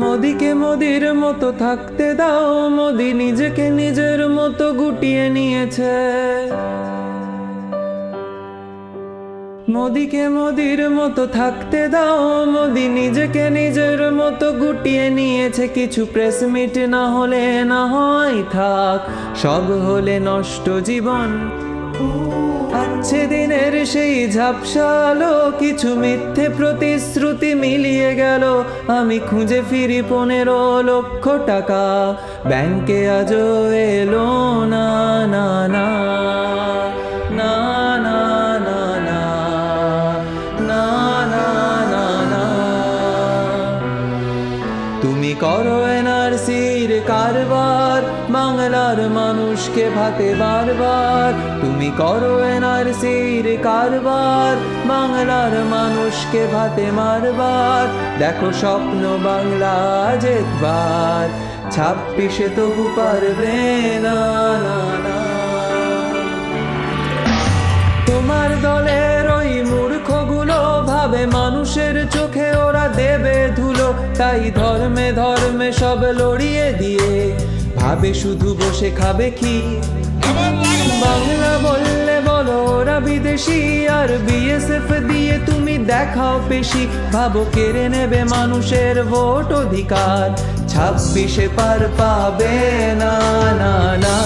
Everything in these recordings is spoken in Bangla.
মোদিকে মোদির মতো থাকতে দাও, মোদি নিজেকে নিজের মতো গুটিয়ে নিয়েছে। মোদিকে মোদির মতো থাকতে দাও, মোদি নিজেকে নিজের মতো গুটিয়ে নিয়েছে। কিছু প্রেস মিট না হলে না হয় থাক, সব হলে নষ্ট জীবন। আছে দিনের সেই ঝাপসালো, কিছু মিথ্যে প্রতিশ্রুতি মিলিয়ে গেল। আমি খুঁজে ফিরি 15 লক্ষ টাকা, ব্যাংকে আজও এলো না না না না না না না না না না না। তুমি করো এনআরসির কারবার, বাংলার মানুষকে ভাতে বারবার। তুমি করো এনআরসির কারবার, বাংলার মানুষকে ভাতে মারবার। দেখো স্বপ্ন বাংলা জেতবার, 26-এ তবু পারবে না না না। তোমার দলের ওই মূর্খগুলো ভাবে মানুষের চোখে ওরা দেবে ধুলো, তাই ধর্মে ধর্মে সব লড়িয়ে দিয়ে ভাবে শুধু বসে খাবে কি। বাংলা বললে বলো ওরা বিদেশি, আর বিএসএফ দিয়ে তুমি দেখাও পেশি। ভাবো কেড়ে নেবে মানুষের ভোট অধিকার, 26-এ পার পাবে না না না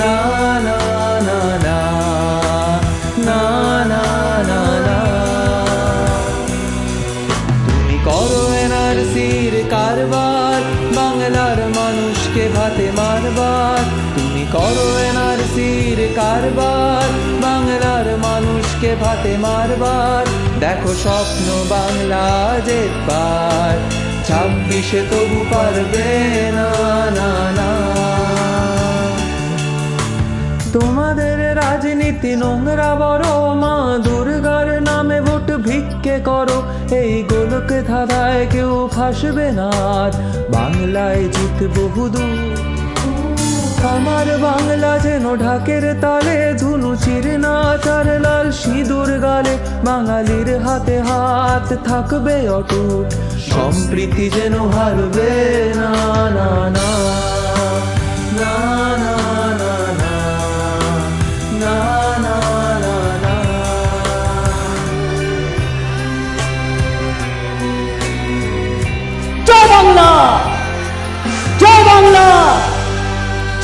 না না না না না না না না। তুমি করো এনআরসির কারবার, বাংলার মানুষকে ভাতে মারবার। তুমি করো এনআরসির কারবার, বাংলার মানুষকে ভাতে মারবার। দেখো স্বপ্ন বাংলা জেতবার, 26-এ তবু পারবে না না না। তোমাদের রাজনীতি নোংরা বড়, মা দুর্গার নামে ভোট ভিক্ষে করো। এই গোলক ধাঁধায় কেউ ফাঁসবে না, আর বাংলায় জিত বহুদূর। আমার বাংলা যেন ঢাকের তালে, ধুনু চিরে না চার লাল সিঁদুর গালে। বাঙালির হাতে হাত থাকবে অটুট, সম্প্রীতি যেন হারবে না না না না না না না না না না না। জয় বাংলা, জয় বাংলা,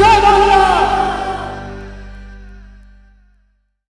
জয় বাংলা।